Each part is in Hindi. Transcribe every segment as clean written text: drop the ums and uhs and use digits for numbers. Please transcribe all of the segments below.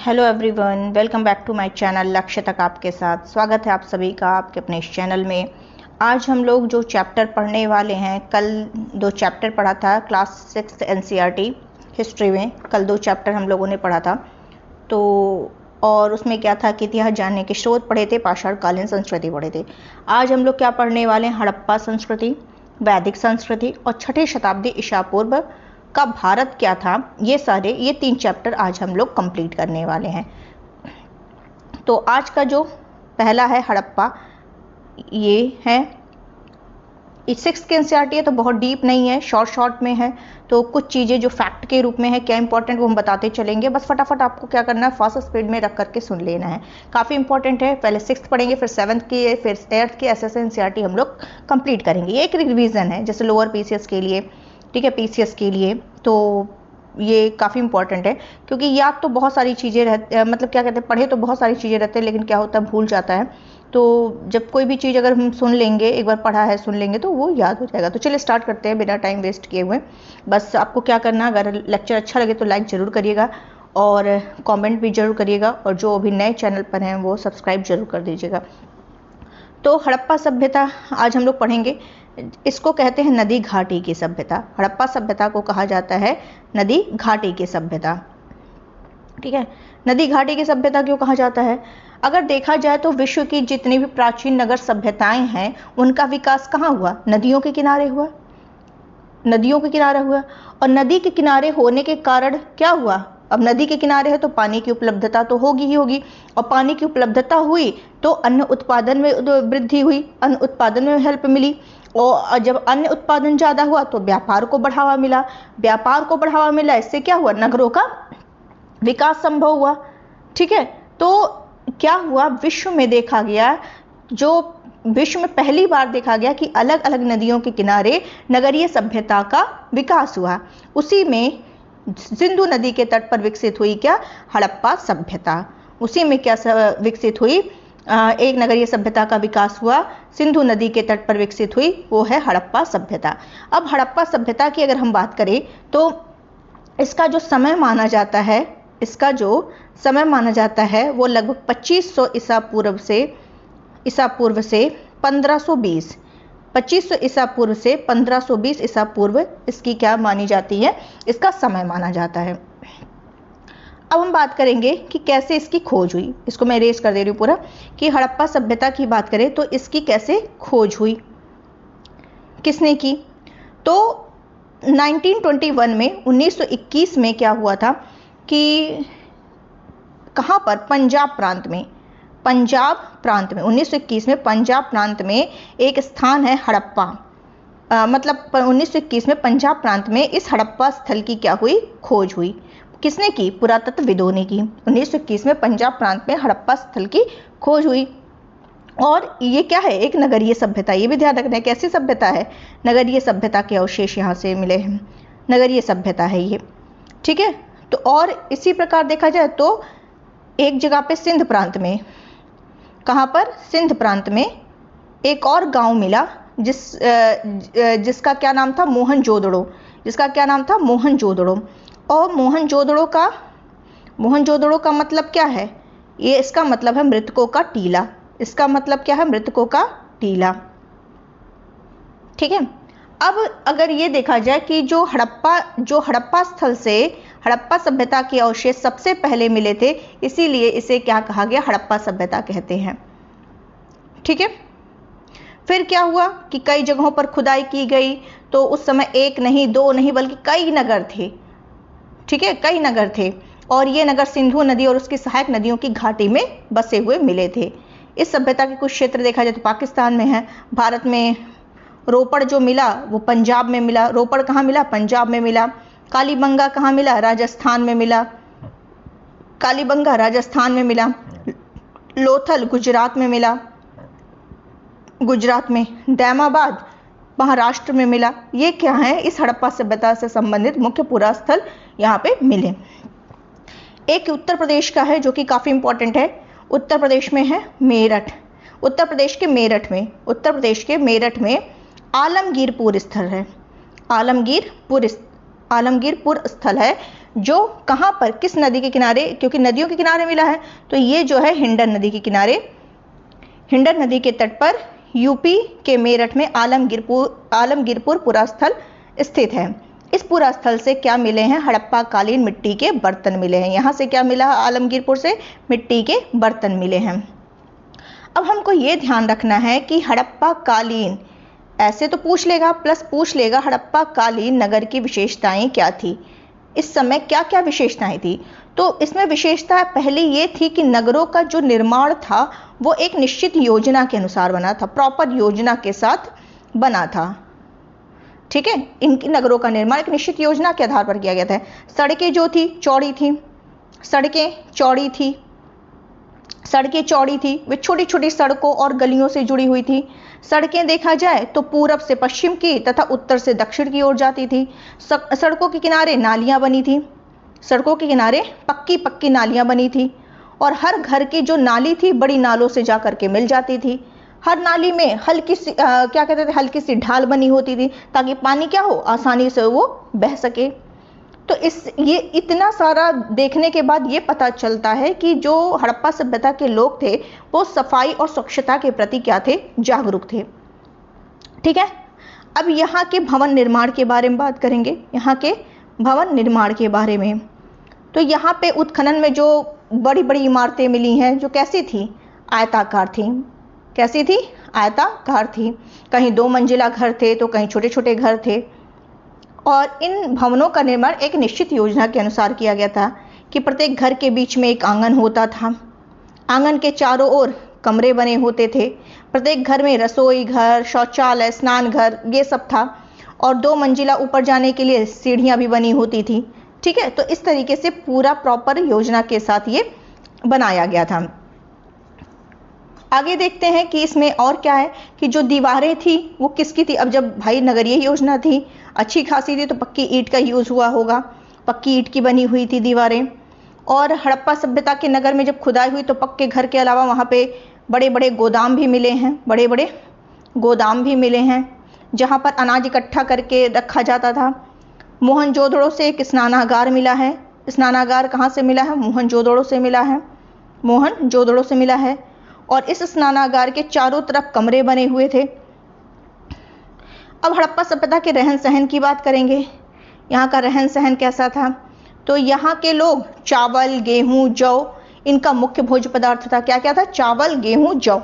Hello everyone, welcome back to my channel लक्ष्य तक आपके साथ स्वागत है आप सभी का आपके अपने इस चैनल में। आज हम लोग जो चैप्टर पढ़ने वाले हैं, कल 2 चैप्टर पढ़ा था क्लास 6 एनसीईआरटी हिस्ट्री में। कल 2 चैप्टर हम लोगों ने पढ़ा था तो और उसमें क्या था कि इतिहास जानने के स्रोत पढ़े थे, पाषाण कालीन संस्कृति पढ़े थे। आज हम लोग क्या पढ़ने वाले हैं? हड़प्पा संस्कृति, वैदिक संस्कृति और 6ठी शताब्दी ईसा पूर्व का भारत क्या था। ये 3 चैप्टर आज हम लोग कंप्लीट करने वाले हैं। तो आज का जो पहला है हड़प्पा, ये है 6 के एनसीईआरटी है तो बहुत डीप नहीं है, शॉर्ट में है। तो कुछ चीज़ें जो फैक्ट के रूप में है, क्या इंपॉर्टेंट, वो हम बताते चलेंगे। बस फटाफट आपको क्या करना है, फास्ट स्पीड में रख करके सुन लेना है। काफ़ी इंपॉर्टेंट है। पहले 6th पढ़ेंगे, फिर 7th की, फिर 8th की एसएस एनसीईआरटी हम लोग कंप्लीट करेंगे। ये एक रिवीजन है, जैसे लोअर पीसीएस के लिए, ठीक है, पीसीएस के लिए। तो ये काफ़ी इंपॉर्टेंट है क्योंकि याद तो बहुत सारी चीज़ें रहती, मतलब क्या कहते हैं, पढ़े तो बहुत सारी चीज़ें रहते हैं, लेकिन क्या होता है, भूल जाता है। तो जब कोई भी चीज़ अगर हम सुन लेंगे, एक बार पढ़ा है सुन लेंगे, तो वो याद हो जाएगा। तो चलिए स्टार्ट करते हैं बिना टाइम वेस्ट किए हुए। बस आपको क्या करना, अगर लेक्चर अच्छा लगे तो लाइक ज़रूर करिएगा और कमेंट भी ज़रूर करिएगा, और जो अभी नए चैनल पर हैं वो सब्सक्राइब जरूर कर दीजिएगा। तो हड़प्पा सभ्यता आज हम लोग पढ़ेंगे। इसको कहते हैं नदी घाटी की सभ्यता। हड़प्पा सभ्यता को कहा जाता है नदी घाटी की सभ्यता, ठीक है। नदी घाटी की सभ्यता क्यों कहा जाता है? अगर देखा जाए तो विश्व की जितनी भी प्राचीन नगर सभ्यताएं हैं, उनका विकास कहाँ हुआ? नदियों के किनारे हुआ। नदियों के किनारे हुआ, और नदी के किनारे होने के कारण क्या हुआ? अब नदी के किनारे है तो पानी की उपलब्धता तो होगी ही होगी, और पानी की उपलब्धता हुई तो अन्न उत्पादन में वृद्धि हुई, अन्न उत्पादन में हेल्प मिली, और जब अन्न उत्पादन ज़्यादा हुआ तो व्यापार को बढ़ावा मिला। व्यापार को बढ़ावा मिला, इससे क्या हुआ? नगरों का विकास संभव हुआ, ठीक है। तो क्या हुआ, विश्व में देखा गया, जो विश्व में पहली बार देखा गया कि अलग अलग नदियों के किनारे नगरीय सभ्यता का विकास हुआ। उसी में सिंधु नदी के तट पर विकसित हुई क्या? हड़प्पा सभ्यता। उसी में क्या विकसित हुई? एक नगरीय सभ्यता का विकास हुआ, सिंधु नदी के तट पर विकसित हुई, वो है हड़प्पा सभ्यता। अब हड़प्पा सभ्यता की अगर हम बात करें तो इसका जो समय माना जाता है, वो लगभग 2500 ईसा पूर्व से 1520, 2500 ईसा पूर्व से 1520 ईसा पूर्व इसकी क्या मानी जाती है? इसका समय माना जाता है। अब हम बात करेंगे कि कैसे इसकी खोज हुई। इसको मैं इरेज कर दे रही हूँ पूरा, कि हड़प्पा सभ्यता की बात करें तो इसकी कैसे खोज हुई, किसने की? तो 1921 में 1921 में क्या हुआ था कि कहाँ पर? पंजाब प्रांत में 1921 में पंजाब प्रांत में एक स्थान है हड़प्पा। मतलब 1921 में पंजाब प्रांत में इस हड़प्पा स्थल की क्या हुई? खोज हुई। किसने की? पुरातत्वविदों ने की। 1921 में पंजाब प्रांत में हड़प्पा स्थल की खोज हुई। और ये क्या है? एक नगरीय सभ्यता। ये भी ध्यान रखना है, कैसी सभ्यता है? नगरीय सभ्यता के अवशेष यहाँ से मिले हैं, नगरीय सभ्यता है ये, ठीक है। तो और इसी प्रकार देखा जाए तो एक जगह पे सिंध प्रांत में, कहाँ पर? सिंध प्रांत में एक और गांव मिला जिसका क्या नाम था? मोहनजोदड़ो। जिसका क्या नाम था? मोहनजोदड़ो। और मोहनजोदड़ो का मतलब क्या है? ये इसका मतलब है मृतकों का टीला। इसका मतलब क्या है? मृतकों का टीला, ठीक है। अब अगर ये देखा जाए कि जो हड़प्पा स्थल से हड़प्पा सभ्यता के अवशेष सबसे पहले मिले थे, इसीलिए इसे क्या कहा गया? हड़प्पा सभ्यता कहते हैं, ठीक है। फिर क्या हुआ कि कई जगहों पर खुदाई की गई, तो उस समय 1 नहीं 2 नहीं बल्कि कई नगर थे, ठीक है, कई नगर थे। और ये नगर सिंधु नदी और उसकी सहायक नदियों की घाटी में बसे हुए मिले थे। इस सभ्यता के कुछ क्षेत्र देखा जाए तो पाकिस्तान में है। भारत में रोपड़ जो मिला वो पंजाब में मिला। रोपड़ कहाँ मिला? पंजाब में मिला। कालीबंगा कहाँ मिला? राजस्थान में मिला। कालीबंगा राजस्थान में मिला। लोथल गुजरात में मिला, गुजरात में। दैमाबाद महाराष्ट्र में मिला। ये क्या है? इस हड़प्पा सभ्यता से संबंधित मुख्य पुरास्थल यहाँ पे मिले। एक उत्तर प्रदेश का है जो कि काफी इंपॉर्टेंट है। उत्तर प्रदेश में है मेरठ। उत्तर प्रदेश के मेरठ में आलमगीरपुर स्थल है। आलमगीरपुर आलमगीरपुर स्थल है जो कहाँ पर, किस नदी के किनारे, क्योंकि नदियों के किनारे मिला है, तो ये जो है हिंडन नदी के किनारे, हिंडन नदी के तट पर यूपी के मेरठ में आलमगीरपुर पुरास्थल स्थित है। इस पुरास्थल से क्या मिले हैं, हड़प्पा कालीन मिट्टी के बर्तन मिले हैं। यहाँ से क्या मिला, आलमगीरपुर से मिट्टी के बर्तन मिले हैं। अब हमको ये ध्यान रखना है कि हड़प्पा कालीन, ऐसे तो पूछ लेगा, प्लस पूछ लेगा हड़प्पा कालीन नगर की विशेषताएं क्या थी, इस समय क्या क्या विशेषताएं थी। तो इसमें विशेषता पहले ये थी कि नगरों का जो निर्माण था वो एक निश्चित योजना के अनुसार बना था, प्रॉपर योजना के साथ बना था। ठीक है, इनकी नगरों का निर्माण एक निश्चित योजना के आधार पर किया गया था। सड़कें जो थी चौड़ी थी, सड़कें चौड़ी थी, सड़कें चौड़ी थी, वे छोटी छोटी सड़कों और गलियों से जुड़ी हुई थी। सड़कें देखा जाए तो पूरब से पश्चिम की तथा उत्तर से दक्षिण की ओर जाती थी। सड़कों के किनारे नालियां बनी थी, सड़कों के किनारे पक्की पक्की नालियां बनी थी, और हर घर की जो नाली थी बड़ी नालों से जा करके मिल जाती थी। हर नाली में हल्की सी क्या कहते थे, हल्की सी ढाल बनी होती थी ताकि पानी क्या हो, आसानी से वो बह सके। तो ये इतना सारा देखने के बाद ये पता चलता है कि जो हड़प्पा सभ्यता के लोग थे वो सफाई और स्वच्छता के प्रति क्या थे, जागरूक थे। ठीक है, अब यहाँ के भवन निर्माण के बारे में बात करेंगे, यहाँ के भवन निर्माण के बारे में। तो यहाँ पे उत्खनन में जो बड़ी बड़ी इमारतें मिली हैं जो कैसी थी, आयताकार थी। कैसी थी, आयताकार थी। कहीं 2 मंजिला घर थे तो कहीं छोटे छोटे घर थे, और इन भवनों का निर्माण एक निश्चित योजना के अनुसार किया गया था कि प्रत्येक घर के बीच में एक आंगन होता था, आंगन के चारों ओर कमरे बने होते थे, प्रत्येक घर में रसोई घर, शौचालय, स्नान घर ये सब था, और 2 मंजिला ऊपर जाने के लिए सीढ़ियां भी बनी होती थी। ठीक है, तो इस तरीके से पूरा प्रॉपर योजना के साथ ये बनाया गया था। आगे देखते हैं कि इसमें और क्या है कि जो दीवारें थी वो किसकी थी। अब जब भाई नगरीय योजना थी, अच्छी खासी थी, तो पक्की ईंट का यूज हुआ होगा, पक्की ईंट की बनी हुई थी दीवारें। और हड़प्पा सभ्यता के नगर में जब खुदाई हुई तो पक्के घर के अलावा वहाँ पे बड़े बड़े गोदाम भी मिले हैं, बड़े बड़े गोदाम भी मिले हैं जहाँ पर अनाज इकट्ठा करके रखा जाता था। मोहनजोदड़ो से एक स्नानागार मिला है। स्नानागार कहाँ से मिला है, मोहनजोदड़ो से मिला है, मोहनजोदड़ो से मिला है। और इस स्नानागार के चारों तरफ कमरे बने हुए थे। अब हड़प्पा सभ्यता के रहन सहन की बात करेंगे। यहाँ का रहन सहन कैसा था, तो यहाँ के लोग चावल, गेहूं, जौ इनका मुख्य भोज्य पदार्थ था। क्या क्या था, चावल, गेहूं, जौ।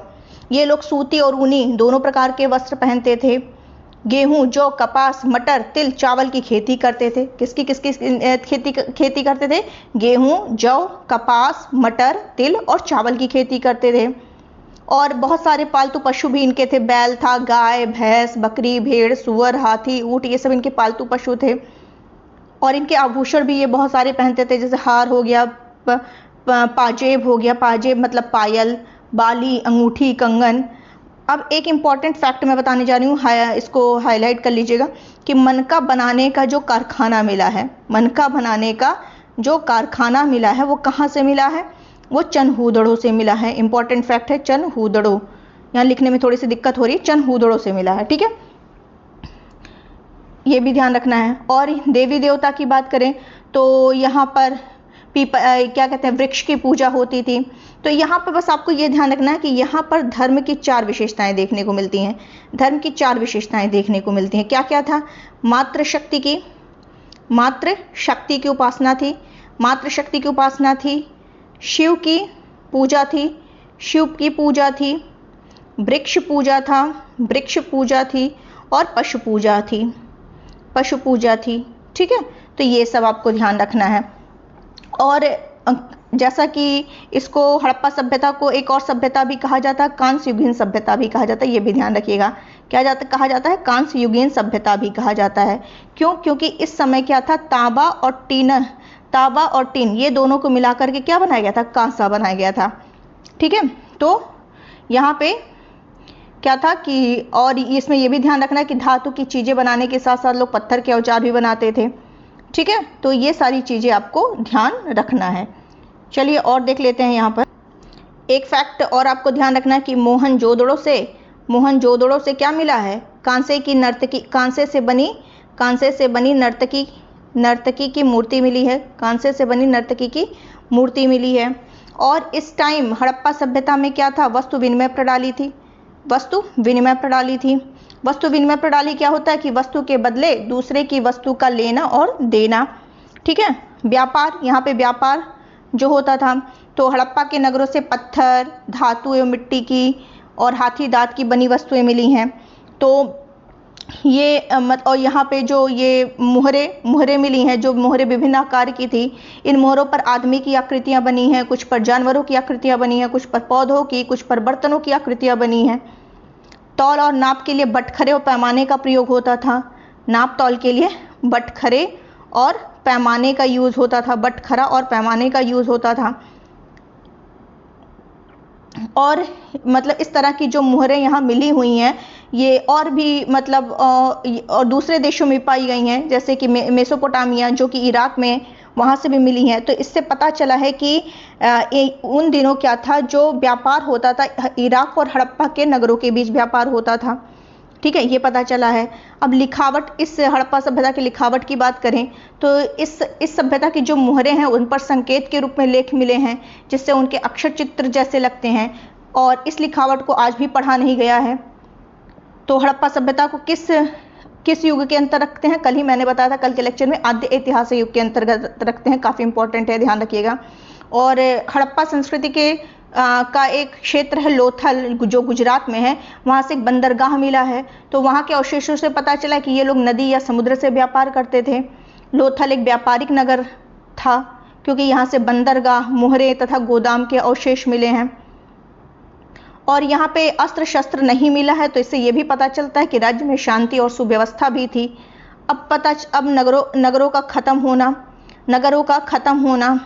ये लोग सूती और ऊनी दोनों प्रकार के वस्त्र पहनते थे। गेहूं, जौ, कपास, मटर, तिल, चावल की खेती करते थे। किसकी किसकी खेती करते थे, गेहूं, जौ, कपास, मटर, तिल और चावल की खेती करते थे। और बहुत सारे पालतू पशु भी इनके थे, बैल था, गाय, भैंस, बकरी, भेड़, सुअर, हाथी, ऊंट, ये सब इनके पालतू पशु थे। और इनके आभूषण भी ये बहुत सारे पहनते थे, जैसे हार हो गया, पाजेब हो गया, पाजेब मतलब पायल, बाली, अंगूठी, कंगन। अब एक इम्पॉर्टेंट फैक्ट मैं बताने जा रही हूँ, इसको हाईलाइट कर लीजिएगा कि मनका बनाने का जो कारखाना मिला है, मनका बनाने का जो कारखाना मिला है वो कहाँ से मिला है, वो चनहूदड़ो से मिला है। इंपॉर्टेंट फैक्ट है, चनहूदड़ो, यहाँ लिखने में थोड़ी सी दिक्कत हो रही है, चनहूदड़ो से मिला है। ठीक है, ये भी ध्यान रखना है। और देवी देवता की बात करें तो यहाँ पर क्या कहते हैं, वृक्ष की पूजा होती थी। तो यहाँ पर बस आपको ये ध्यान रखना है कि यहाँ पर धर्म की 4 विशेषताएं देखने को मिलती हैं। धर्म की 4 विशेषताएं देखने को मिलती हैं। क्या क्या था, मातृशक्ति की उपासना थी, मातृशक्ति की उपासना थी, शिव की पूजा थी, शिव की पूजा थी, वृक्ष पूजा था, वृक्ष पूजा थी, और पशु पूजा थी, पशु पूजा थी। ठीक है, तो ये सब आपको ध्यान रखना है। और जैसा कि इसको हड़प्पा सभ्यता को एक और सभ्यता भी कहा जाता है, कांस्य युगीन सभ्यता भी कहा जाता है, ये भी ध्यान रखिएगा। क्या कहा जाता है, कांस्य युगीन सभ्यता भी कहा जाता है। क्यों, क्योंकि इस समय क्या था, तांबा और टीन ये दोनों को मिलाकर के क्या बनाया गया था, कांसा बनाया गया था। ठीक है, तो यहाँ पे क्या था कि, और इसमें ये भी ध्यान रखना है कि धातु की चीजें बनाने के साथ साथ लोग पत्थर के औजार भी बनाते थे। ठीक है, तो ये सारी चीजें आपको ध्यान रखना है। चलिए और देख लेते हैं। यहाँ पर एक फैक्ट और आपको ध्यान रखना है कि मोहनजोदड़ो से क्या मिला है, कांसे से बनी नर्तकी की मूर्ति मिली है, कांसे से बनी नर्तकी की मूर्ति मिली है। और इस टाइम हड़प्पा सभ्यता में क्या था, वस्तु विनिमय प्रणाली थी। वस्तु विनिमय प्रणाली थी। वस्तु विनिमय प्रणाली क्या होता है कि वस्तु के बदले दूसरे की वस्तु का लेना और देना, ठीक है। व्यापार, यहाँ पे व्यापार जो होता था, तो हड़प्पा के नगरों से पत्थर, धातु एवं मिट्टी की और हाथी दांत की बनी वस्तुएं मिली हैं। तो ये और यहाँ पे जो ये मुहरे मिली हैं, जो मुहरे विभिन्न आकार की थी, इन मुहरों पर आदमी की आकृतियां बनी हैं, कुछ पर जानवरों की आकृतियां बनी हैं, कुछ पर पौधों की, कुछ पर बर्तनों की आकृतियां बनी हैं। तौल और नाप के लिए बटखरे और पैमाने का प्रयोग होता था। नाप तौल के लिए बटखरे और पैमाने का यूज होता था, बटखरा और पैमाने का यूज होता था। और मतलब इस तरह की जो मुहरें यहाँ मिली हुई हैं, ये और भी मतलब और दूसरे देशों में पाई गई हैं, जैसे कि मेसोपोटामिया जो कि इराक में, वहाँ से भी मिली हैं। तो इससे पता चला है कि उन दिनों क्या था, जो व्यापार होता था, इराक और हड़प्पा के नगरों के बीच व्यापार होता था, ठीक है, ये पता चला है। अब लिखावट, इस हड़प्पा सभ्यता की लिखावट की बात करें तो इस सभ्यता की जो मुहरें हैं उन पर संकेत के रूप में लेख मिले हैं, जिससे उनके अक्षर चित्र जैसे लगते हैं, और इस लिखावट को आज भी पढ़ा नहीं गया है। तो हड़प्पा सभ्यता को किस युग के अंतर रखते हैं, कल ही मैंने बताया था, कल के लेक्चर में आद्य ऐतिहासिक युग के अंतर्गत रखते हैं, काफ़ी इंपॉर्टेंट है, ध्यान रखिएगा। और हड़प्पा संस्कृति के का एक क्षेत्र है लोथल, जो गुजरात में है, वहाँ से एक बंदरगाह मिला है। तो वहाँ के अवशेषों से पता चला कि ये लोग नदी या समुद्र से व्यापार करते थे। लोथल एक व्यापारिक नगर था, क्योंकि यहाँ से बंदरगाह, मुहरे तथा गोदाम के अवशेष मिले हैं। और यहाँ पे अस्त्र शस्त्र नहीं मिला है, तो इससे ये भी पता चलता है कि राज्य में शांति और सुव्यवस्था भी थी। अब नगरों का खत्म होना,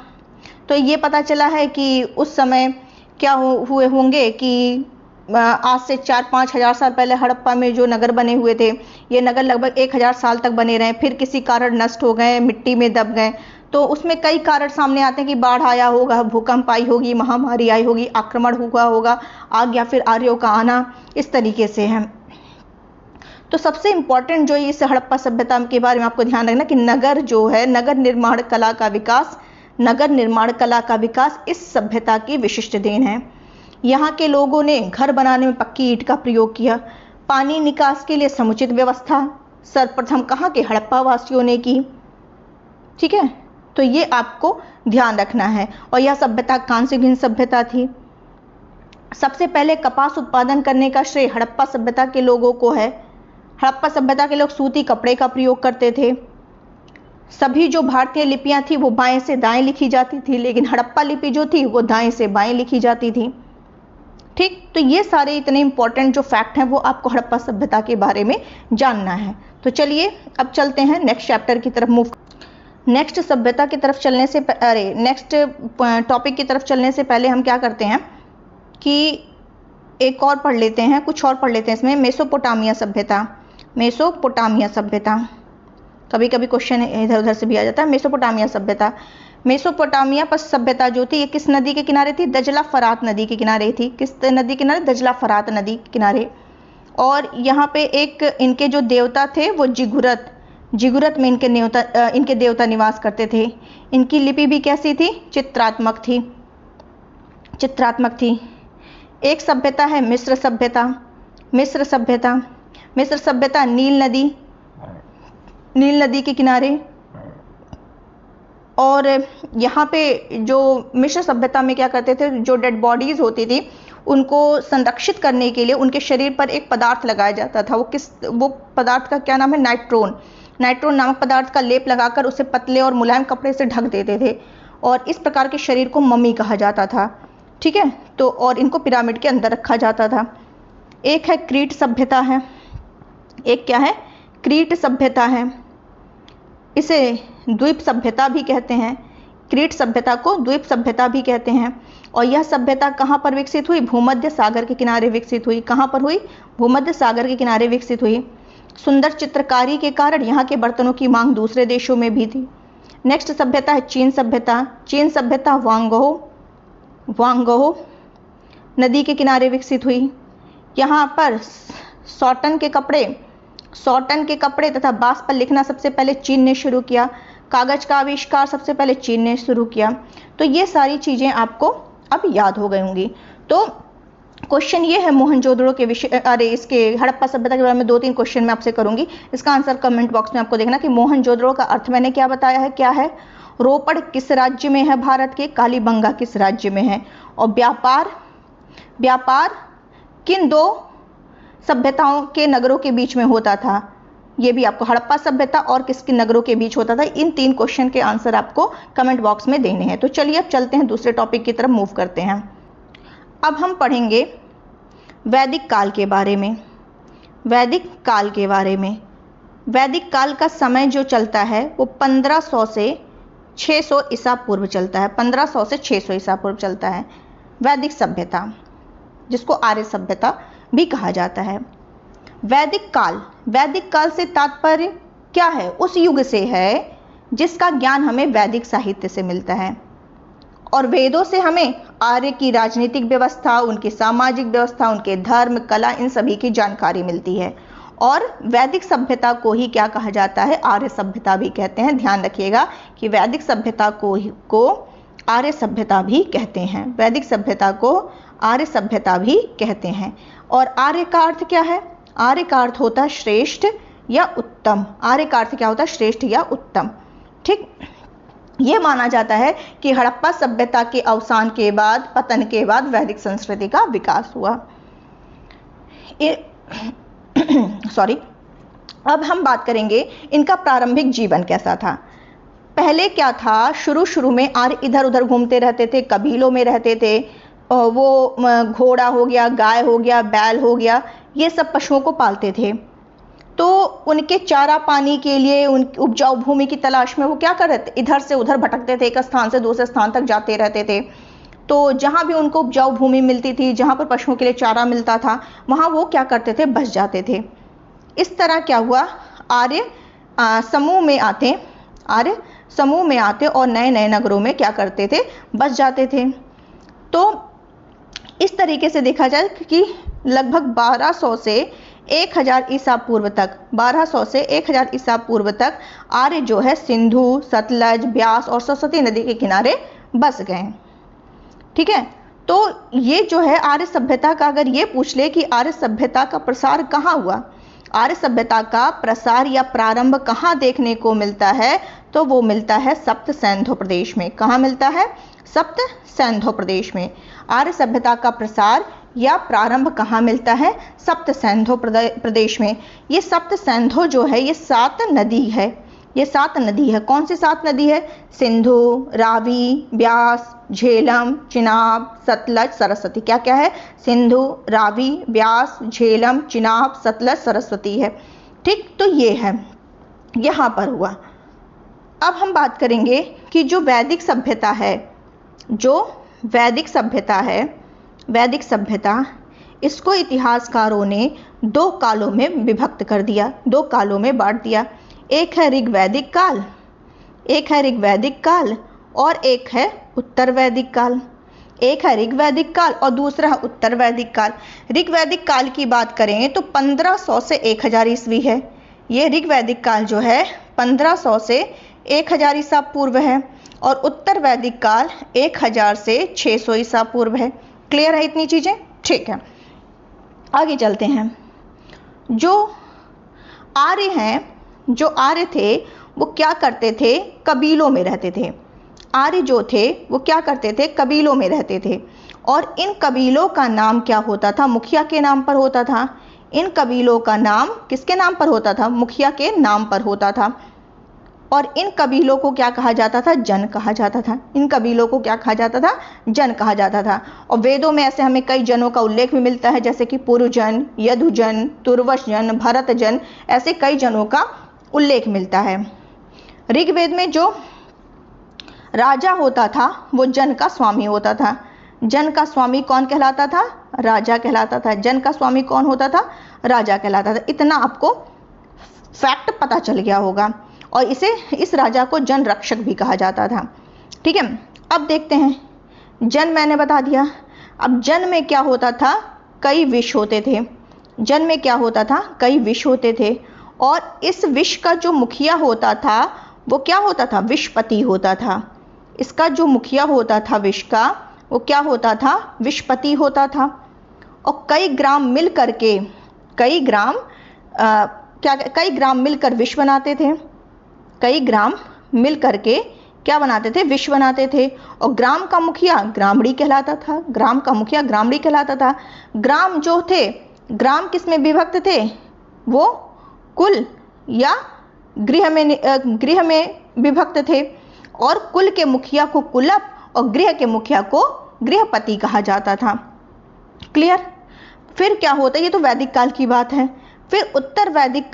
तो ये पता चला है कि उस समय क्या हुए होंगे कि आज से 4-5 हजार साल पहले हड़प्पा में जो नगर बने हुए थे, ये नगर लगभग 1000 साल तक बने रहे, फिर किसी कारण नष्ट हो गए, मिट्टी में दब गए। तो उसमें कई कारण सामने आते हैं कि बाढ़ आया होगा, भूकंप आई होगी, महामारी आई होगी, आक्रमण हुआ होगा, आग या फिर आर्यों का आना, इस तरीके से है। तो सबसे इंपॉर्टेंट जो इस हड़प्पा सभ्यता के बारे में आपको ध्यान रखना कि नगर जो है, नगर निर्माण कला का विकास इस सभ्यता की विशिष्ट देन है। यहाँ के लोगों ने घर बनाने में पक्की ईंट का प्रयोग किया। पानी निकास के लिए समुचित व्यवस्था सर्वप्रथम कहाँ के हड़प्पा वासियों ने की, ठीक है। तो ये आपको ध्यान रखना है। और यह सभ्यता कांस्ययुगीन सभ्यता थी। सबसे पहले कपास उत्पादन करने का श्रेय हड़प्पा सभ्यता के लोगों को है। हड़प्पा सभ्यता के लोग सूती कपड़े का प्रयोग करते थे। सभी जो भारतीय लिपियां थी वो बाएं से दाएं लिखी जाती थी, लेकिन हड़प्पा लिपि जो थी वो दाएं से बाएं लिखी जाती थी, ठीक। तो ये सारे इतने इंपॉर्टेंट जो फैक्ट हैं वो आपको हड़प्पा सभ्यता के बारे में जानना है। तो चलिए अब चलते हैं नेक्स्ट चैप्टर की तरफ मूव। नेक्स्ट सभ्यता की तरफ चलने से नेक्स्ट टॉपिक की तरफ चलने से पहले हम क्या करते हैं कि एक और पढ़ लेते हैं, कुछ और पढ़ लेते हैं इसमें। मेसोपोटामिया सभ्यता, कभी कभी क्वेश्चन इधर उधर से भी आ जाता है। मेसोपोटामिया पर सभ्यता जो थी ये किस नदी के किनारे थी, दजला फरात नदी के किनारे थी। किस नदी के किनारे, दजला फरात नदी के किनारे। और यहाँ पे एक इनके जो देवता थे वो जिगुरत में इनके देवता निवास करते थे। इनकी लिपि भी कैसी थी, चित्रात्मक थी। एक सभ्यता है मिस्र सभ्यता नील नदी के किनारे। और यहाँ पे जो मिस्र सभ्यता में क्या करते थे, जो डेड बॉडीज होती थी उनको संरक्षित करने के लिए उनके शरीर पर एक पदार्थ लगाया जाता था। वो पदार्थ का क्या नाम है, नाइट्रोन नामक पदार्थ का लेप लगाकर उसे पतले और मुलायम कपड़े से ढक देते थे, और इस प्रकार के शरीर को मम्मी कहा जाता था, ठीक है। तो और इनको पिरामिड के अंदर रखा जाता था। एक है क्रीट सभ्यता है, एक क्या है, क्रीट सभ्यता है। इसे द्वीप सभ्यता भी कहते हैं। क्रीट सभ्यता को द्वीप सभ्यता भी कहते हैं। और यह सभ्यता कहाँ पर विकसित हुई, भूमध्य सागर के किनारे विकसित हुई। कहाँ पर हुई, भूमध्य सागर के किनारे विकसित हुई। सुंदर चित्रकारी के कारण यहाँ के बर्तनों की मांग दूसरे देशों में भी थी। नेक्स्ट सभ्यता है चीन सभ्यता वांगहो नदी के किनारे विकसित हुई। यहाँ पर सॉटन के कपड़े तथा बांस पर लिखना सबसे पहले चीन ने शुरू किया। कागज का आविष्कार सबसे पहले चीन ने शुरू किया। तो ये सारी चीजें आपको अब याद हो गई होंगी। तो क्वेश्चन ये है मोहनजोदड़ो के विषय, अरे इसके हड़प्पा सभ्यता के बारे में 2-3 क्वेश्चन मैं आपसे करूंगी। इसका आंसर कमेंट बॉक्स में आपको देखना कि मोहनजोदड़ो का अर्थ मैंने क्या बताया है, क्या है। रोपड़ किस राज्य में है भारत के, कालीबंगा किस राज्य में है। और व्यापार किन 2 सभ्यताओं के नगरों के बीच में होता था, ये भी आपको हड़प्पा सभ्यता और किसके नगरों के बीच होता था। इन 3 क्वेश्चन के आंसर आपको कमेंट बॉक्स में देने हैं। तो चलिए अब चलते हैं दूसरे टॉपिक की तरफ मूव करते हैं। अब हम पढ़ेंगे वैदिक काल के बारे में। वैदिक काल के बारे में, वैदिक काल का समय जो चलता है वो 1500 से 600 ईसा पूर्व चलता है। 1500 से 600 ईसा पूर्व चलता है। वैदिक सभ्यता, जिसको आर्य सभ्यता भी कहा जाता है। वैदिक काल से तात्पर्य क्या है, उस युग से है जिसका ज्ञान हमें वैदिक साहित्य से मिलता है। और वेदों से हमें आर्य की राजनीतिक व्यवस्था, उनकी सामाजिक व्यवस्था, उनके धर्म, कला, इन सभी की जानकारी मिलती है। और वैदिक सभ्यता को ही क्या कहा जाता है, आर्य सभ्यता भी कहते हैं। ध्यान रखिएगा कि वैदिक सभ्यता को आर्य सभ्यता भी कहते हैं। वैदिक सभ्यता को आर्य सभ्यता भी कहते हैं। और आर्य का अर्थ क्या है, आर्य का अर्थ होता है श्रेष्ठ या उत्तम। आर्य का अर्थ क्या होता है, श्रेष्ठ या उत्तम। ठीक, यह माना जाता है कि हड़प्पा सभ्यता के अवसान के बाद, पतन के बाद वैदिक संस्कृति का विकास हुआ। सॉरी, अब हम बात करेंगे इनका प्रारंभिक जीवन कैसा था। पहले क्या था, शुरू में आर्य इधर उधर घूमते रहते थे, कबीलों में रहते थे। वो घोड़ा हो गया, गाय हो गया, बैल हो गया, ये सब पशुओं को पालते थे। तो उनके चारा पानी के लिए, उन उपजाऊ भूमि की तलाश में वो क्या कर रहे थे, इधर से उधर भटकते थे, एक स्थान से दूसरे स्थान तक जाते रहते थे। तो जहाँ भी उनको उपजाऊ भूमि मिलती थी, जहाँ पर पशुओं के लिए चारा मिलता था, वहाँ वो क्या करते थे, बस जाते थे। इस तरह क्या हुआ, आर्य समूह में आते और नए नए नगरों में क्या करते थे, बस जाते थे। तो इस तरीके से देखा जाए कि लगभग 1200 से 1000 ईसा पूर्व तक, 1200 से 1000 ईसा पूर्व तक आर्य जो है सिंधु, सतलज, ब्यास और सरस्वती नदी के किनारे बस गए। ठीक है, तो ये जो है आर्य सभ्यता का, अगर ये पूछ ले कि आर्य सभ्यता का प्रसार कहाँ हुआ, आर्य सभ्यता का प्रसार या प्रारंभ कहाँ देखने को मिलता है, तो वो मिलता है सप्त सैंधो प्रदेश में। कहाँ मिलता है, सप्त सैंधो प्रदेश में। आर्य सभ्यता का प्रसार या प्रारंभ कहाँ मिलता है, सप्त सैंधो प्रदेश में। ये सप्त सैंधो जो है, ये 7 नदी है। ये 7 नदी है। कौन सी 7 नदी है, सिंधु, रावी, ब्यास, झेलम, चिनाब, सतलज, सरस्वती। क्या क्या है, सिंधु, रावी, ब्यास, झेलम, चिनाब, सतलज, सरस्वती है। ठीक, तो ये है, यहाँ पर हुआ। अब हम बात करेंगे कि जो वैदिक सभ्यता है, जो वैदिक सभ्यता है, वैदिक सभ्यता, इसको इतिहासकारों ने 2 कालों में विभक्त कर दिया, 2 कालों में बांट दिया। एक है ऋग्वैदिक काल, एक है ऋग्वैदिक काल और एक है उत्तर वैदिक काल। एक है ऋग्वैदिक काल और दूसरा है उत्तर वैदिक काल। ऋग्वैदिक काल की बात करें तो 1500 से 1000 ईस्वी है। ये ऋग्वैदिक काल जो है 1500 से 1000 ईसा पूर्व है और उत्तर वैदिक काल 1000 से 600 ईसा पूर्व है। क्लियर है इतनी चीजें? ठीक है, आगे चलते हैं। जो आर्य हैं, जो आर्य थे वो क्या करते थे, कबीलों में रहते थे। आर्य जो थे वो क्या करते थे, कबीलों में रहते थे। और इन कबीलों का नाम क्या होता था, मुखिया के नाम पर होता था। इन कबीलों का नाम किसके नाम पर होता था, मुखिया के नाम पर होता था। और इन कबीलों को क्या कहा जाता था, जन कहा जाता था। इन कबीलों को क्या कहा जाता था, जन कहा जाता था। और वेदों में ऐसे हमें कई जनों का उल्लेख भी मिलता है, जैसे कि पुरुजन, यदुजन, तुर्वशजन, भरतजन, ऐसे कई जनों का उल्लेख मिलता है। ऋग्वेद में जो राजा होता था वो जन का स्वामी होता था। जन का स्वामी कौन कहलाता था, राजा कहलाता था। जन का स्वामी कौन होता था, राजा कहलाता था। इतना आपको फैक्ट पता चल गया होगा। और इस राजा को जन रक्षक भी कहा जाता था। ठीक है, अब देखते हैं, जन मैंने बता दिया। अब जन में क्या होता था, कई विष होते थे। जन में क्या होता था, कई विष होते थे। और इस विष का जो मुखिया होता था वो क्या होता था, विषपति होता था। इसका जो मुखिया होता था विष का, वो क्या होता था, विषपति होता था। और कई ग्राम मिल करके, कई ग्राम मिलकर विष बनाते थे। कई ग्राम मिल करके क्या बनाते थे, विष बनाते थे। और ग्राम का मुखिया ग्रामणी कहलाता था। ग्राम का मुखिया ग्रामणी कहलाता था। ग्राम जो थे, ग्राम किस में विभक्त थे, वो कुल या गृह में विभक्त थे। और कुल के मुखिया को कुलप और गृह के मुखिया को गृहपति कहा जाता था। क्लियर। फिर क्या होता है, ये तो वैदिक काल की बात है। फिर उत्तर वैदिक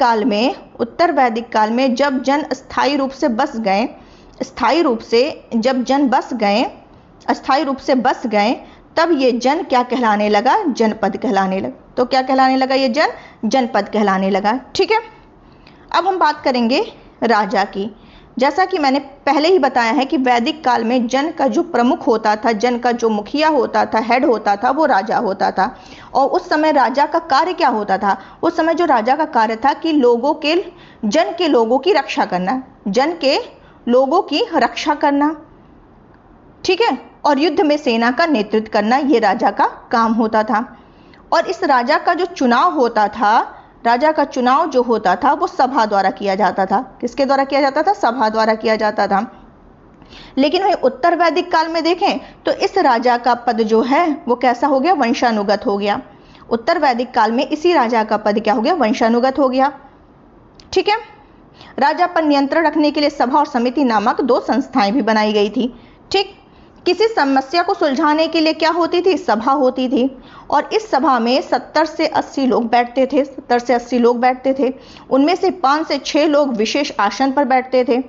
काल में जब जन स्थायी रूप से बस गए, स्थायी रूप से बस गए, तब ये जन क्या कहलाने लगा, जनपद कहलाने लगा। तो क्या कहलाने लगा ये जन, जनपद कहलाने लगा। ठीक है। अब हम बात करेंगे राजा की। जैसा कि मैंने पहले ही बताया है कि वैदिक काल में जन का जो प्रमुख होता था, जन का जो मुखिया होता था, हेड होता था, वो राजा होता था। और उस समय राजा का कार्य क्या होता था, उस समय जो राजा का कार्य था कि जन के लोगों की रक्षा करना, जन के लोगों की रक्षा करना। ठीक है। और युद्ध में सेना का नेतृत्व करना, ये राजा का काम होता था। और इस राजा का जो चुनाव होता था, राजा का चुनाव जो होता था वो सभा द्वारा किया जाता था। किसके द्वारा किया जाता था, सभा द्वारा किया जाता था। लेकिन वही उत्तर वैदिक काल में देखें तो इस राजा का पद जो है वो कैसा हो गया, वंशानुगत हो गया। उत्तर वैदिक काल में इसी राजा का पद क्या हो गया, वंशानुगत हो गया। ठीक है। राजा पर नियंत्रण रखने के लिए सभा और समिति नामक 2 संस्थाएं भी बनाई गई थी। ठीक। किसी समस्या को सुलझाने के लिए क्या होती थी, सभा होती थी। और इस सभा में 70 से 80 लोग बैठते थे। 70 से 80 लोग बैठते थे। उनमें से 5 से 6 लोग विशेष आसन पर बैठते थे।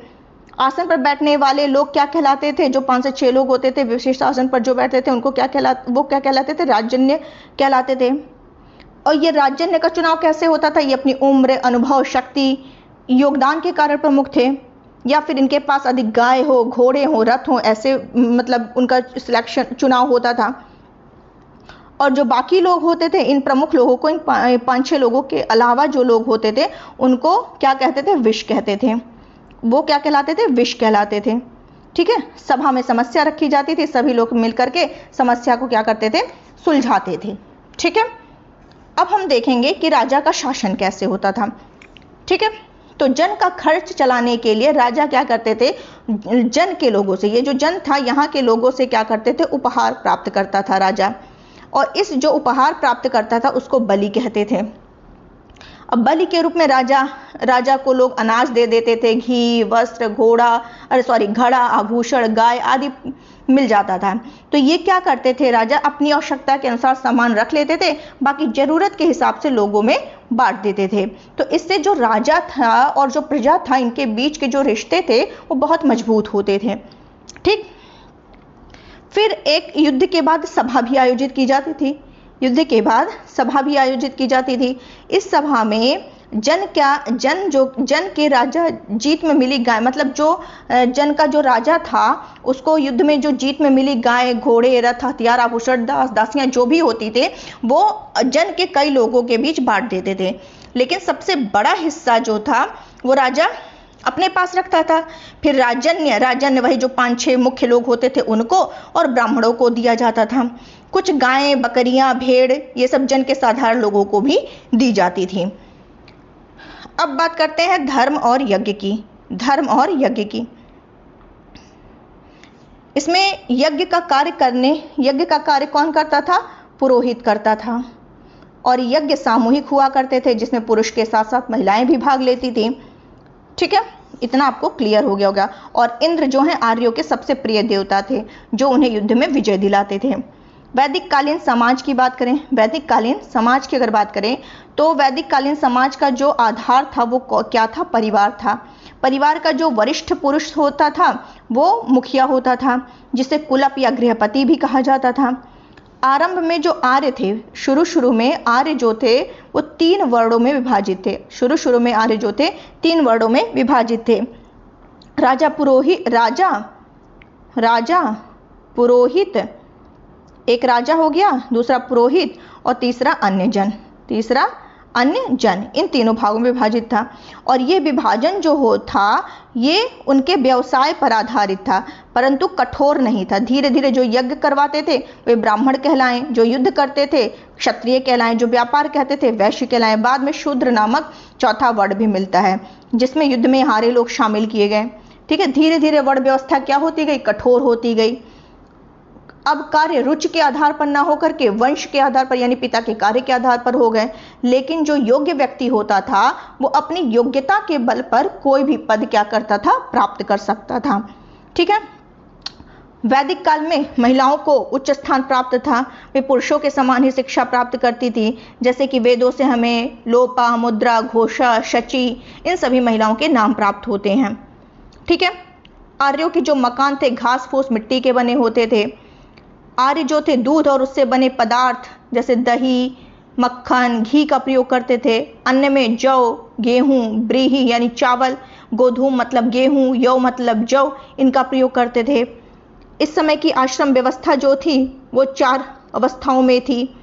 आसन पर बैठने वाले लोग क्या कहलाते थे, जो 5 से 6 लोग होते थे विशेष आसन पर जो बैठते थे, उनको क्या कहलाते थे, राजन्य कहलाते थे। और ये राजन्य का चुनाव कैसे होता था, ये अपनी उम्र, अनुभव, शक्ति, योगदान के कारण प्रमुख थे, या फिर इनके पास अधिक गाय हो, घोड़े हो, रथ हो, ऐसे मतलब उनका सिलेक्शन, चुनाव होता था। और जो बाकी लोग होते थे, इन प्रमुख लोगों को, इन 5-6 लोगों के अलावा जो लोग होते थे उनको क्या कहते थे, विष कहते थे। वो क्या कहलाते थे, विष कहलाते थे। ठीक है। सभा में समस्या रखी जाती थी, सभी लोग मिलकर के समस्या को क्या करते थे, सुलझाते थे। ठीक है। अब हम देखेंगे कि राजा का शासन कैसे होता था। ठीक है। तो जन का खर्च चलाने के लिए राजा क्या करते थे, जन के लोगों से, ये जो जन था यहाँ के लोगों से क्या करते थे, उपहार प्राप्त करता था राजा। और इस जो उपहार प्राप्त करता था उसको बलि कहते थे। अब बलि के रूप में राजा को लोग अनाज दे देते थे, घी, वस्त्र, घड़ा, आभूषण, गाय आदि मिल जाता था। तो ये क्या करते थे, राजा अपनी आवश्यकता के अनुसार सामान रख लेते थे, बाकी जरूरत के हिसाब से लोगों में बांट देते थे। तो इससे जो राजा था और जो प्रजा था, इनके बीच के जो रिश्ते थे वो बहुत मजबूत होते थे। ठीक। फिर एक युद्ध के बाद सभा भी आयोजित की जाती थी। युद्ध के बाद सभा भी आयोजित की जाती थी। इस सभा में जन के राजा जीत में मिली गाय, मतलब जो जन का जो राजा था उसको युद्ध में जो जीत में मिली गाय, घोड़े, रथ, हथियार, आभूषण, दासियां जो भी होती थे वो जन के कई लोगों के बीच बांट देते थे। लेकिन सबसे बड़ा हिस्सा जो था वो राजा अपने पास रखता था। फिर राजन्य वही जो 5-6 मुख्य लोग होते थे उनको और ब्राह्मणों को दिया जाता था। कुछ गायें, बकरियां, भेड़, ये सब जन के साधारण लोगों को भी दी जाती थी। अब बात करते हैं धर्म और यज्ञ की। इसमें यज्ञ का कार्य कौन करता था, पुरोहित करता था। और यज्ञ सामूहिक हुआ करते थे जिसमें पुरुष के साथ साथ महिलाएं भी भाग लेती थी। ठीक है। इतना आपको क्लियर हो गया होगा। और इंद्र जो हैं आर्यों के सबसे प्रिय देवता थे, जो उन्हें युद्ध में विजय दिलाते थे। वैदिक कालीन समाज की बात करें, वैदिक कालीन समाज की अगर बात करें तो वैदिक कालीन समाज का जो आधार था वो क्या था, परिवार था। परिवार का जो वरिष्ठ पुरुष होता था वो मुखिया होता था, जिसे कुलप या गृहपति भी कहा जाता था। आरंभ में जो आर्य थे, शुरू में आर्य जो थे वो 3 वर्णों में विभाजित थे। शुरू में आर्य जो थे 3 वर्णों में विभाजित थे। राजा पुरोहित, एक राजा हो गया, दूसरा पुरोहित और तीसरा अन्य जन, इन तीनों भागों में विभाजित था। और ये विभाजन जो था ये उनके व्यवसाय पर आधारित था, परंतु कठोर नहीं था। धीरे धीरे जो यज्ञ करवाते थे वे ब्राह्मण कहलाएं, जो युद्ध करते थे क्षत्रिय कहलाएं, जो व्यापार कहते थे वैश्य कहलाएं। बाद में शूद्र नामक चौथा वर्ण भी मिलता है जिसमें युद्ध में हारे लोग शामिल किए गए। ठीक है, धीरे धीरे वर्ण व्यवस्था क्या होती गई, कठोर होती गई। अब कार्य रुचि के आधार पर ना होकर के वंश के आधार पर यानी पिता के कार्य के आधार पर हो गए। लेकिन जो योग्य व्यक्ति होता था वो अपनी योग्यता के बल पर कोई भी पद क्या करता था, प्राप्त कर सकता था। ठीक है, वैदिक काल में महिलाओं को उच्च स्थान प्राप्त था, वे पुरुषों के समान ही शिक्षा प्राप्त करती थी। जैसे कि वेदों से हमें लोपा, मुद्रा, घोषा, शची, इन सभी महिलाओं के नाम प्राप्त होते हैं। ठीक है, आर्यों के जो मकान थे घास फूस मिट्टी के बने होते थे। आर्य जो थे दूध और उससे बने पदार्थ जैसे दही, मक्खन, घी का प्रयोग करते थे। अन्न में जौ, गेहूं, ब्रीही यानी चावल, गोधूम मतलब गेहूं, यौ मतलब जौ, इनका प्रयोग करते थे। इस समय की आश्रम व्यवस्था जो थी वो 4 अवस्थाओं में थी।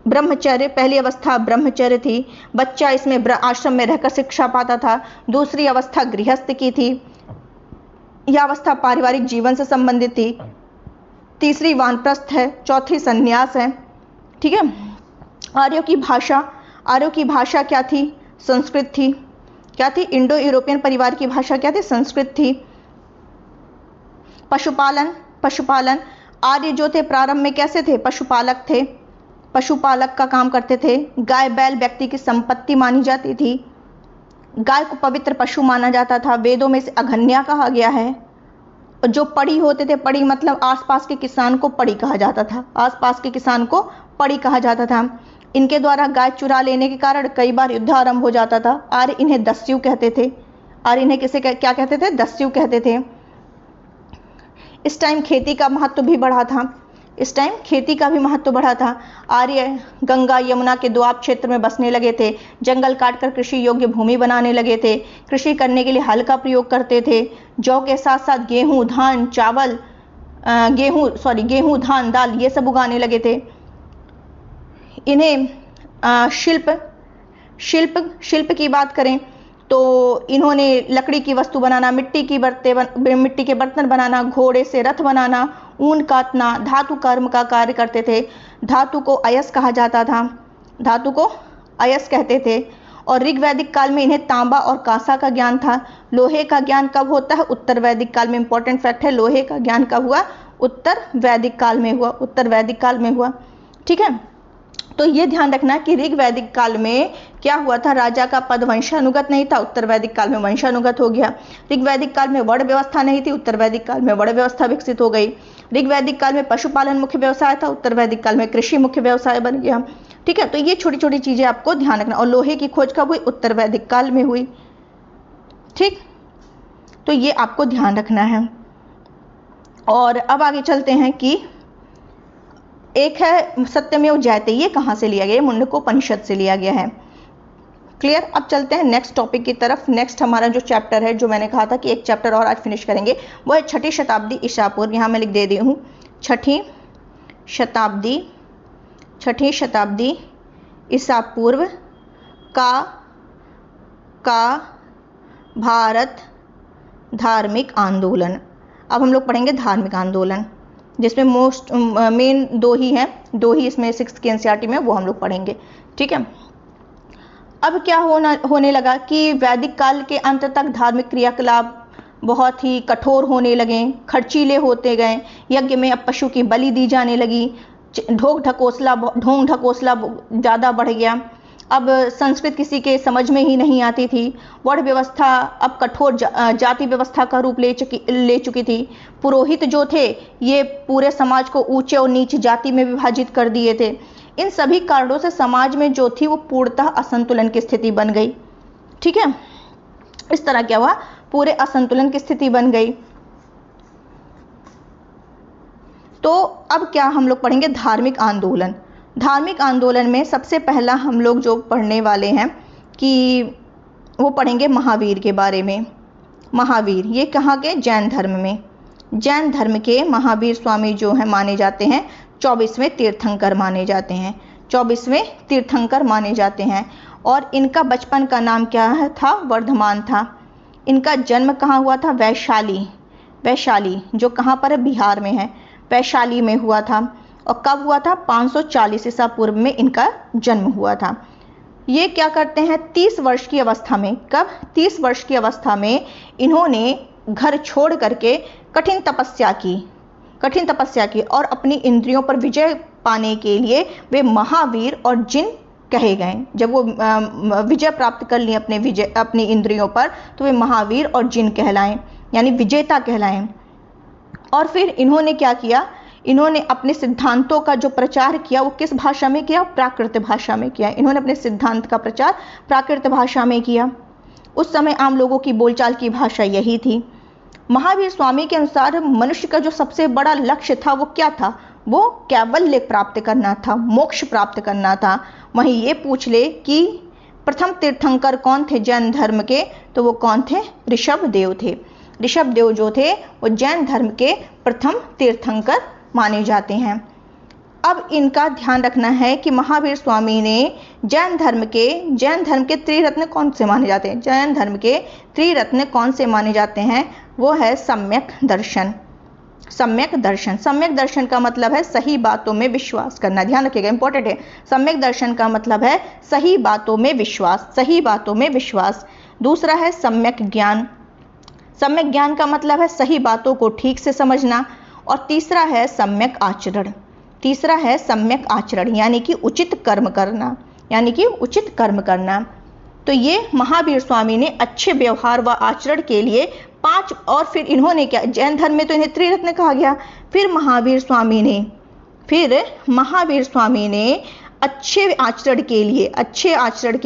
ब्रह्मचर्य, पहली अवस्था ब्रह्मचर्य थी, बच्चा इसमें आश्रम में रहकर शिक्षा पाता था। दूसरी अवस्था गृहस्थ की थी, यह अवस्था पारिवारिक जीवन से संबंधित थी। तीसरी वानप्रस्थ है, चौथी संन्यास है। ठीक है, आर्यों की भाषा क्या थी, संस्कृत थी। क्या थी, इंडो यूरोपियन परिवार की भाषा क्या थी, संस्कृत थी। पशुपालन, आर्य जो थे प्रारंभ में कैसे थे, पशुपालक थे, पशुपालक का काम करते थे। गाय बैल व्यक्ति की संपत्ति मानी जाती थी, गाय को पवित्र पशु माना जाता था, वेदों में इसे अघन्या कहा गया है। जो पड़ी होते थे, पड़ी मतलब आसपास के किसान को पड़ी कहा जाता था, आसपास के किसान को पड़ी कहा जाता था। इनके द्वारा गाय चुरा लेने के कारण कई बार युद्ध आरंभ हो जाता था। आर्य इन्हें दस्यु कहते थे, आर्य इन्हें किसे क्या कहते थे, दस्यु कहते थे। इस टाइम खेती का महत्व भी बढ़ा था, इस टाइम खेती का भी महत्व बढ़ा था। आर्य गंगा यमुना के दोआब क्षेत्र में बसने लगे थे, जंगल काटकर कृषि योग्य भूमि बनाने लगे थे, कृषि करने के लिए हल का प्रयोग करते थे। जौ के साथ साथ गेहूं, धान, चावल, गेहूं, धान, दाल ये सब उगाने लगे थे। इन्हें शिल्प की बात करें तो इन्होंने लकड़ी की वस्तु बनाना, मिट्टी के बर्तन बनाना, घोड़े से रथ बनाना, ऊन काटना, धातु कर्म का कार्य करते थे। धातु को अयस कहा जाता था, धातु को अयस कहते थे। और ऋग वैदिक काल में इन्हें तांबा और कांसा का ज्ञान था। लोहे का ज्ञान कब होता है, उत्तर वैदिक काल में। इंपॉर्टेंट फैक्ट है, लोहे का ज्ञान कब हुआ, उत्तर वैदिक काल में हुआ, उत्तर वैदिक काल में हुआ। ठीक है, तो ये ध्यान रखना कि ऋग वैदिक काल में क्या हुआ था, राजा का पद वंशानुगत नहीं था, उत्तर वैदिक काल में वंशानुगत हो गया। ऋग वैदिक काल में वर्ण व्यवस्था नहीं थी, उत्तर वैदिक काल में वर्ण व्यवस्था विकसित हो गई। ऋग वैदिक काल में पशुपालन मुख्य व्यवसाय था, उत्तर वैदिक काल में कृषि मुख्य व्यवसाय बन गया। ठीक है, तो ये छोटी छोटी चीजें आपको ध्यान रखना। और लोहे की खोज कब हुई, उत्तर वैदिक काल में हुई। ठीक, तो ये आपको ध्यान रखना है। और अब आगे चलते हैं कि एक है सत्यमेव जयते, ये कहाँ से लिया गया, मुंडकोपनिषद से लिया गया है। क्लियर। अब चलते हैं नेक्स्ट टॉपिक की तरफ। नेक्स्ट हमारा जो चैप्टर है, जो मैंने कहा था कि एक चैप्टर और आज फिनिश करेंगे, वो है 6ठी शताब्दी ईसा पूर्व। यहाँ मैं लिख दे दी हूँ 6ठी शताब्दी ईसा पूर्व का भारत धार्मिक आंदोलन। अब हम लोग पढ़ेंगे धार्मिक आंदोलन, जिसमें मेन दो ही इसमें 6th के एनसीईआरटी में वो हम लोग पढ़ेंगे। ठीक है, अब क्या होने लगा कि वैदिक काल के अंत तक धार्मिक क्रियाकलाप बहुत ही कठोर होने लगे, खर्चीले होते गए। यज्ञ में अब पशु की बलि दी जाने लगी, ढोंग ढकोसला ज़्यादा बढ़ गया। अब संस्कृत किसी के समझ में ही नहीं आती थी। वर्ण व्यवस्था अब कठोर जाति व्यवस्था का रूप ले चुकी थी। पुरोहित जो थे ये पूरे समाज को ऊंचे और नीच जाति में विभाजित कर दिए थे। इन सभी कारणों से समाज में जो थी वो पूर्णतः असंतुलन की स्थिति बन गई। ठीक है, इस तरह क्या हुआ, पूरे असंतुलन की स्थिति बन गई। तो अब क्या हम लोग पढ़ेंगे, धार्मिक आंदोलन। धार्मिक आंदोलन में सबसे पहला हम लोग जो पढ़ने वाले हैं कि वो पढ़ेंगे महावीर के बारे में। महावीर ये कहाँ के, जैन धर्म में। जैन धर्म के महावीर स्वामी जो है माने जाते हैं 24वें तीर्थंकर माने जाते हैं। 24वें तीर्थंकर माने जाते हैं। और इनका बचपन का नाम क्या था? वर्धमान था। इनका जन्म कहाँ हुआ था? वैशाली जो कहाँ पर है? बिहार में है, वैशाली में हुआ था। और कब हुआ था? 540 ईसा पूर्व में इनका जन्म हुआ था। ये क्या करते हैं? 30 वर्ष की अवस्था में, कब? 30 वर्ष की अवस्था में इन्होंने घर छोड़ करके कठिन तपस्या की और अपनी इंद्रियों पर विजय पाने के लिए वे महावीर और जिन कहे गए। जब वो विजय प्राप्त कर ली अपनी इंद्रियों पर, तो वे महावीर और जिन कहलाएं, यानी विजेता कहलाएं। और फिर इन्होंने क्या किया? इन्होंने अपने सिद्धांतों का जो प्रचार किया वो किस भाषा में किया? प्राकृत भाषा में किया। इन्होंने अपने सिद्धांत का प्रचार प्राकृत भाषा में किया। उस समय आम लोगों की बोलचाल की भाषा यही थी। महावीर स्वामी के अनुसार मनुष्य का जो सबसे बड़ा लक्ष्य था वो क्या था? वो कैवल्य प्राप्त करना था, मोक्ष प्राप्त करना था। वहीं ये पूछ ले कि प्रथम तीर्थंकर कौन थे जैन धर्म के, तो वो कौन थे? ऋषभदेव थे। ऋषभदेव जो थे वो जैन धर्म के प्रथम तीर्थंकर माने जाते हैं। अब इनका ध्यान रखना है कि महावीर स्वामी ने जैन धर्म के त्रिरत्न कौन से माने जाते हैं? जैन धर्म के त्रिरत्न कौन से माने जाते हैं? वो है सम्यक दर्शन। सम्यक दर्शन का मतलब है सही बातों में विश्वास करना। ध्यान रखिएगा, इंपॉर्टेंट है। सम्यक दर्शन का मतलब है सही बातों में विश्वास। दूसरा है सम्यक ज्ञान का मतलब है सही बातों को ठीक से समझना। और तीसरा है सम्यक आचरण, यानी कि उचित कर्म करना। तो ये महावीर स्वामी ने अच्छे व्यवहार व आचरण के लिए 5, और फिर इन्होंने क्या? जैन धर्म में तो इन्हें त्रिरत्न कहा गया। फिर महावीर स्वामी ने अच्छे आचरण के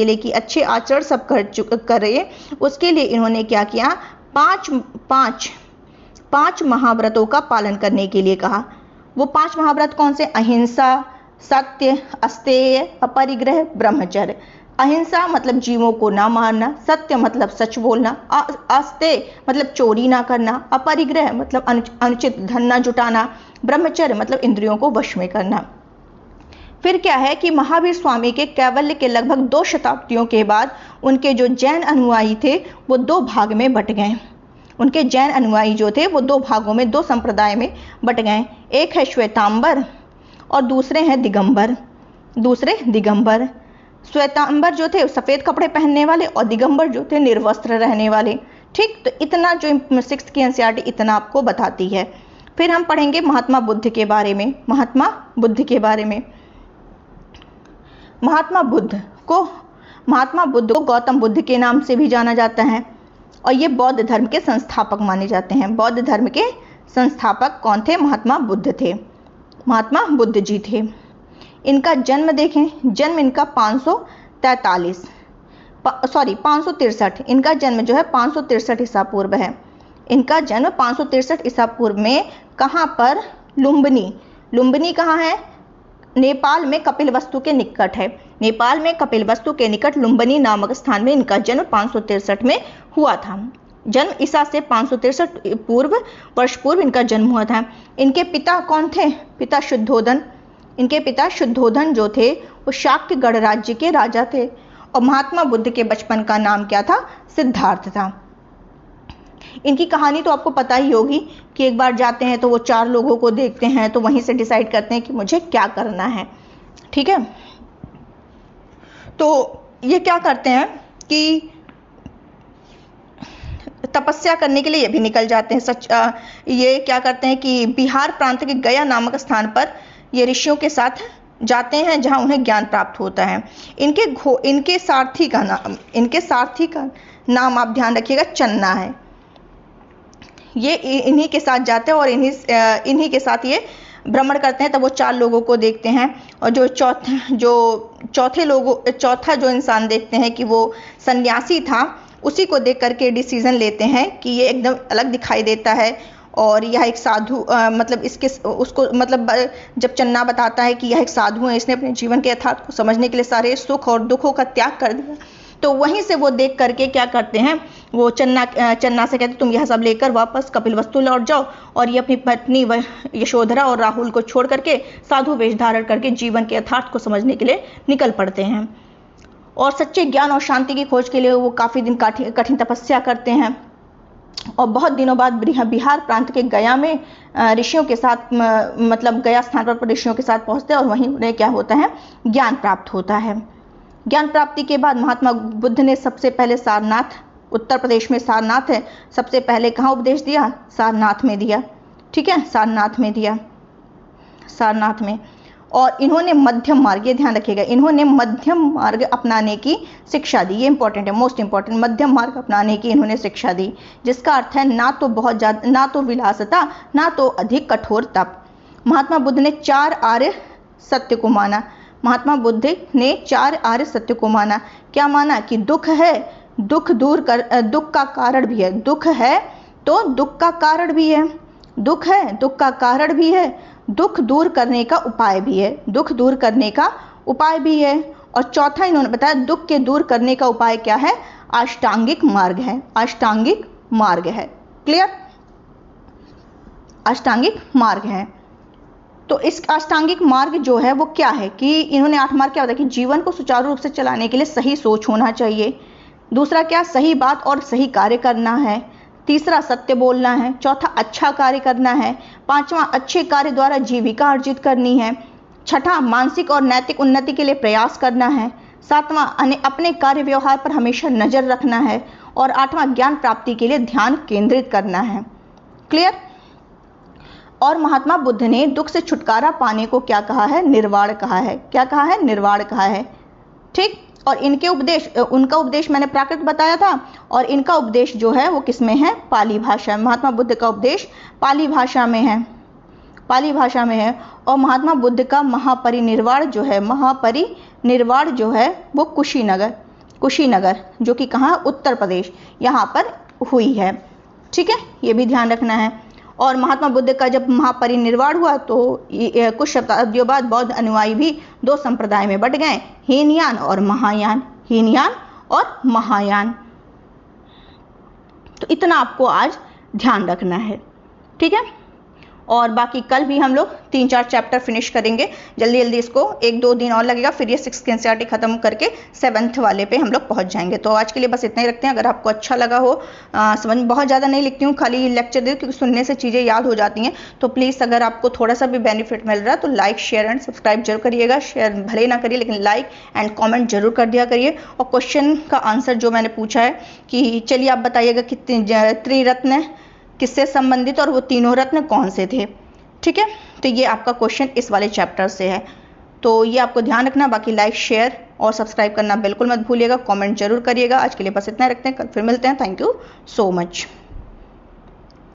लिए कि अच्छे आचरण सब करे, उसके लिए इन्होंने क्या किया? 5 महाव्रतों का पालन करने के लिए कहा। वो 5 महाव्रत कौन से? अहिंसा, सत्य, अस्तेय, अपरिग्रह, ब्रह्मचर्य। अहिंसा मतलब जीवों को ना मारना, सत्य मतलब सच बोलना, अस्तेय मतलब चोरी ना करना, अपरिग्रह मतलब अनुचित धन ना जुटाना, ब्रह्मचर्य मतलब इंद्रियों को वश में करना। फिर क्या है कि महावीर स्वामी के कैवल्य के लगभग 2 शताब्दियों के बाद उनके जो जैन अनुयायी थे वो 2 भाग में बट गए। उनके जैन अनुयायी जो थे वो 2 भागों में, 2 संप्रदाय में बट गए। एक है श्वेतांबर और दूसरे हैं दिगंबर। श्वेतांबर जो थे सफेद कपड़े पहनने वाले और दिगंबर जो थे निर्वस्त्र रहने वाले। ठीक, तो इतना जो 6th की एनसीईआरटी इतना आपको बताती है। फिर हम पढ़ेंगे महात्मा बुद्ध के बारे में। महात्मा बुद्ध को गौतम बुद्ध के नाम से भी जाना जाता है और ये बौद्ध धर्म के संस्थापक माने जाते हैं। बौद्ध धर्म के संस्थापक कौन थे? महात्मा बुद्ध जी थे। इनका जन्म देखें, जन्म इनका 563। इनका जन्म जो है 563 ईसा पूर्व है। इनका जन्म 563 ईसा पूर्व में कहाँ पर? लुम्बिनी कहाँ है? नेपाल में कपिलवस्तु के निकट है। नेपाल में कपिलवस्तु के निकट लुम्बिनी नामक स्थान में इनका जन्म 563 में हुआ था। जन्म ईसा से 563 वर्ष पूर्व इनका जन्म हुआ था। इनके पिता कौन थे? इनके पिता शुद्धोधन जो थे वो शाक्य गणराज्य के राजा थे। और महात्मा बुद्ध के बचपन का नाम क्या था? सिद्धार्थ था। इनकी कहानी तो आपको पता ही होगी कि एक बार जाते हैं तो वो 4 लोगों को देखते हैं, तो वहीं से डिसाइड करते हैं कि मुझे क्या करना है। ठीक है, तो ये क्या करते हैं कि तपस्या करने के लिए ये भी निकल जाते हैं। ये क्या करते हैं कि बिहार प्रांत के गया नामक स्थान पर ये ऋषियों के साथ जाते हैं जहां उन्हें ज्ञान प्राप्त होता है। इनके सारथी का नाम आप ध्यान रखिएगा, चन्ना है। ये इन्हीं के साथ जाते हैं और इन्हीं के साथ ये भ्रमण करते हैं। तब वो 4 लोगों को देखते हैं और चौथा जो इंसान देखते हैं कि वो सन्यासी था, उसी को देख करके डिसीजन लेते हैं कि ये एकदम अलग दिखाई देता है और यह एक साधु जब चन्ना बताता है कि यह एक साधु है, इसने अपने जीवन के यथार्थ को समझने के लिए सारे सुख और दुखों का त्याग कर दिया, तो वहीं से वो देख करके क्या करते हैं, वो चन्ना से कहते तुम यह सब लेकर वापस कपिलवस्तु लौट जाओ, और ये अपनी पत्नी यशोधरा और राहुल को छोड़ करके साधु वेश धारण करके जीवन के यथार्थ को समझने के लिए निकल पड़ते हैं। और सच्चे ज्ञान और शांति की खोज के लिए वो काफ़ी दिन कठिन तपस्या करते हैं, और बहुत दिनों बाद बिहार प्रांत के गया में ऋषियों के साथ, मतलब गया स्थान पर ऋषियों के साथ पहुंचते हैं, और वहीं उन्हें क्या होता है, ज्ञान प्राप्त होता है। ज्ञान प्राप्ति के बाद महात्मा बुद्ध ने सबसे पहले सारनाथ, उत्तर प्रदेश में सारनाथ है, सबसे पहले कहाँ उपदेश दिया, सारनाथ में दिया। ठीक है, सारनाथ में दिया, सारनाथ में। और इन्होंने मध्यम मार्ग, ये ध्यान रखिएगा, इन्होंने मध्यम मार्ग अपनाने की शिक्षा दी। ये इंपॉर्टेंट है, मोस्ट इंपॉर्टेंट, मध्यम मार्ग अपनाने की इन्होंने शिक्षा दी, जिसका अर्थ है ना तो बहुत ज़्यादा, ना तो विलासिता, ना तो अधिक कठोर तप। महात्मा बुद्ध ने 4 आर्य सत्य को माना। महात्मा बुद्ध ने 4 आर्य सत्य को माना। क्या माना कि दुख है, दुख दूर कर, दुख का कारण भी है, दुख है तो दुख का कारण भी है, दुख है दुख का कारण भी है, दुख दूर करने का उपाय भी है, दुख दूर करने का उपाय भी है। और चौथा इन्होंने बताया दुख के दूर करने का उपाय क्या है, अष्टांगिक मार्ग है, अष्टांगिक मार्ग है। क्लियर, अष्टांगिक मार्ग है। तो इस अष्टांगिक मार्ग जो है वो क्या है कि इन्होंने 8 मार्ग क्या होता है कि जीवन को सुचारू रूप से चलाने के लिए सही सोच होना चाहिए। दूसरा क्या, सही बात और सही कार्य करना है। तीसरा, सत्य बोलना है। चौथा, अच्छा कार्य करना है। पांचवा, अच्छे कार्य द्वारा जीविका अर्जित करनी है। छठा, मानसिक और नैतिक उन्नति के लिए प्रयास करना है। सातवां, अपने कार्य व्यवहार पर हमेशा नजर रखना है। और आठवां, ज्ञान प्राप्ति के लिए ध्यान केंद्रित करना है। क्लियर। और महात्मा बुद्ध ने दुख से छुटकारा पाने को क्या कहा है, निर्वाण कहा है। क्या कहा है, निर्वाण कहा है। ठीक। और इनके उपदेश, उनका उपदेश मैंने प्राकृत बताया था, और इनका उपदेश जो है वो किस में है, पाली भाषा में। महात्मा बुद्ध का उपदेश पाली भाषा में है, पाली भाषा में है। और महात्मा बुद्ध का महापरिनिर्वाण जो है, महापरिनिर्वाण जो है वो कुशीनगर जो कि कहाँ, उत्तर प्रदेश, यहाँ पर हुई है। ठीक है, ये भी ध्यान रखना है। और महात्मा बुद्ध का जब महापरिनिर्वाण हुआ तो कुछ शताब्दियों बाद बौद्ध अनुयायी भी 2 संप्रदाय में बट गए, हीनयान और महायान, हीनयान और महायान। तो इतना आपको आज ध्यान रखना है। ठीक है, और बाकी कल भी हम लोग 3-4 चैप्टर फिनिश करेंगे जल्दी जल्दी। इसको 1-2 दिन और लगेगा, फिर ये 6th एनसीईआरटी खत्म करके 7th वाले पे हम लोग पहुंच जाएंगे। तो आज के लिए बस इतना ही रखते हैं। अगर आपको अच्छा लगा हो, समझ बहुत ज़्यादा नहीं लिखती हूँ, खाली लेक्चर दे, क्योंकि सुनने से चीज़ें याद हो जाती हैं। तो प्लीज़ अगर आपको थोड़ा सा भी बेनिफिट मिल रहा है तो लाइक, शेयर एंड सब्सक्राइब जरूर करिएगा। शेयर भले ना करिए, लेकिन लाइक एंड कॉमेंट जरूर कर दिया करिए। और क्वेश्चन का आंसर जो मैंने पूछा है कि चलिए आप बताइएगा कि त्रिरत्न किससे संबंधित और वो तीनों रत्न कौन से थे। ठीक है, तो ये आपका क्वेश्चन इस वाले चैप्टर से है। तो ये आपको ध्यान रखना। बाकी लाइक, शेयर और सब्सक्राइब करना बिल्कुल मत भूलिएगा, कमेंट जरूर करिएगा। आज के लिए बस इतना रखते हैं, कल फिर मिलते हैं। Thank you so much.